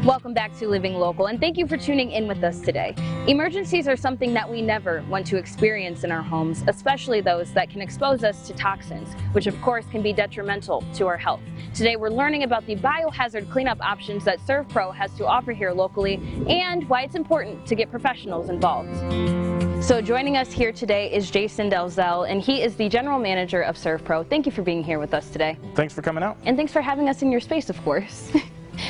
Welcome back to Living Local, and thank you for tuning in with us today. Emergencies are something that we never want to experience in our homes, especially those that can expose us to toxins, which of course can be detrimental to our health. Today we're learning about the biohazard cleanup options that ServPro has to offer here locally and why it's important to get professionals involved. So joining us here today is Jason Delzell, and he is the general manager of ServPro. Thank you for being here with us today. Thanks for coming out. And thanks for having us in your space, of course.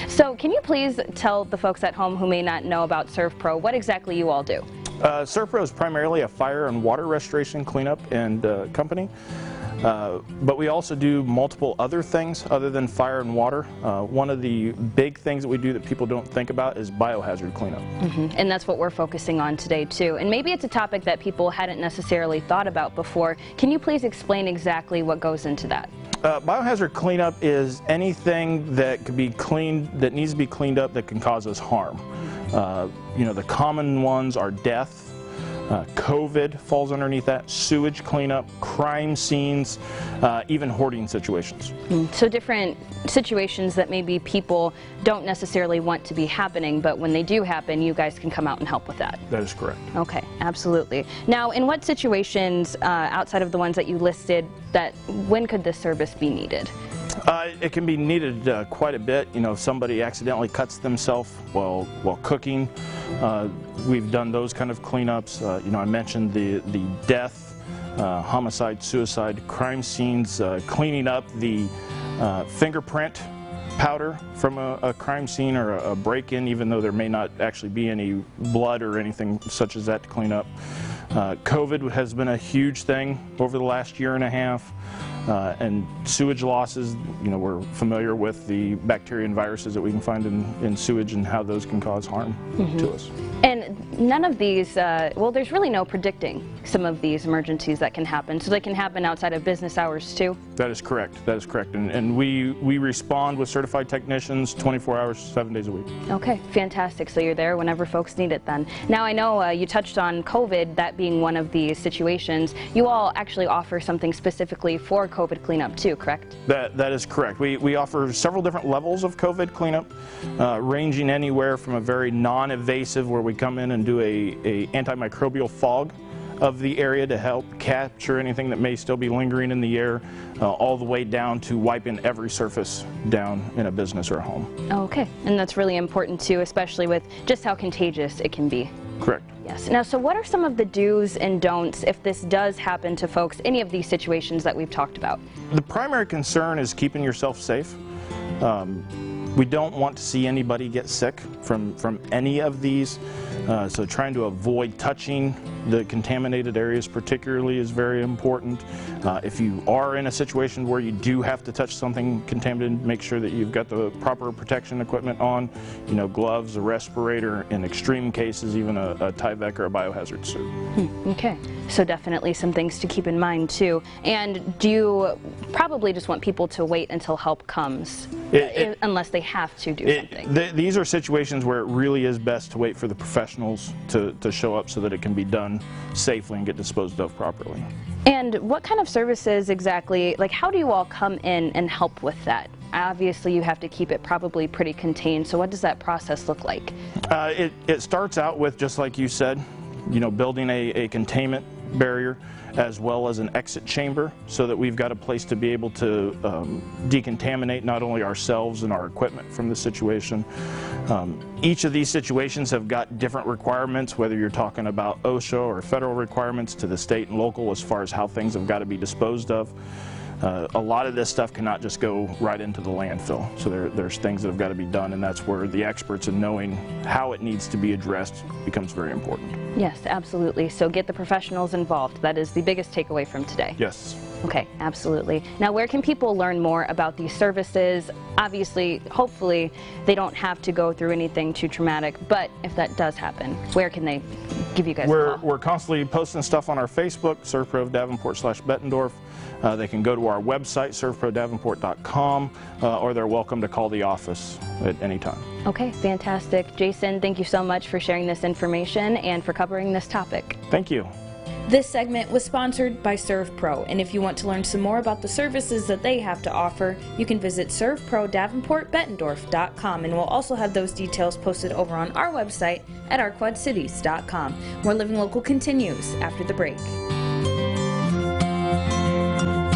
So can you please tell the folks at home who may not know about ServPro what exactly you all do? ServPro is primarily a fire and water restoration cleanup and company, but we also do multiple other things other than fire and water. One of the big things that we do that people don't think about is biohazard cleanup. And that's what we're focusing on today too. And maybe it's a topic that people hadn't necessarily thought about before. Can you please explain exactly what goes into that? Biohazard cleanup is anything that could be cleaned, that needs to be cleaned up, that can cause us harm. You know, the common ones are death, COVID falls underneath that, sewage cleanup, crime scenes, even hoarding situations. So different situations that maybe people don't necessarily want to be happening, but when they do happen, you guys can come out and help with that. That is correct. Okay, absolutely. Now, in what situations, outside of the ones that you listed, when could this service be needed? It can be needed quite a bit. You know, if somebody accidentally cuts themselves while cooking, we've done those kind of cleanups. You know, I mentioned the death, homicide, suicide, crime scenes, cleaning up the fingerprint powder from a crime scene or a break-in, even though there may not actually be any blood or anything such as that to clean up. COVID has been a huge thing over the last year and a half. And sewage losses, you know, we're familiar with the bacteria and viruses that we can find in sewage and how those can cause harm to us. And none of these, well, there's really no predicting some of these emergencies that can happen. So they can happen outside of business hours too? That is correct. That is correct. And we respond with certified technicians 24 hours, 7 days a week. Okay, fantastic. So you're there whenever folks need it then. Now I know you touched on COVID, that being one of these situations. You all actually offer something specifically for COVID cleanup too, correct? That is correct. We offer several different levels of COVID cleanup, ranging anywhere from a very non-invasive, where we come in and do a antimicrobial fog of the area to help capture anything that may still be lingering in the air, all the way down to wiping every surface down in a business or a home. Okay, and that's really important too, especially with just how contagious it can be. Correct. Yes. Now, so what are some of the do's and don'ts if this does happen to folks, any of these situations that we've talked about? The primary concern is keeping yourself safe. We don't want to see anybody get sick from any of these, so trying to avoid touching the contaminated areas particularly is very important. If you are in a situation where you do have to touch something contaminated, make sure that you've got the proper protection equipment on, you know, gloves, a respirator, in extreme cases even a Tyvek or a biohazard suit. Okay, so definitely some things to keep in mind too. And do you probably just want people to wait until help comes, unless they have to do something? These are situations where it really is best to wait for the professionals to show up so that it can be done safely and get disposed of properly. And what kind of services exactly, like how do you all come in and help with that? Obviously you have to keep it probably pretty contained, so what does that process look like? It starts out with, just like you said, you know, building a containment barrier as well as an exit chamber, so that we've got a place to be able to decontaminate not only ourselves and our equipment from the situation. Each of these situations have got different requirements, whether you're talking about OSHA or federal requirements to the state and local as far as how things have got to be disposed of. A lot of this stuff cannot just go right into the landfill, so there's things that have got to be done, and that's where the experts in knowing how it needs to be addressed becomes very important. Yes, absolutely. So get the professionals involved. That is the biggest takeaway from today. Yes. Okay, absolutely. Now, where can people learn more about these services? Obviously, hopefully, they don't have to go through anything too traumatic, but if that does happen, where can they give you guys a call? We're constantly posting stuff on our Facebook, ServPro Davenport/Bettendorf. They can go to our website, servprodavenport.com, or they're welcome to call the office at any time. Okay, fantastic. Jason, thank you so much for sharing this information and for covering this topic. Thank you. This segment was sponsored by ServPro, and if you want to learn some more about the services that they have to offer, you can visit ServPro-Davenport-Bettendorf.com, and we'll also have those details posted over on our website at ourquadcities.com. More Living Local continues after the break.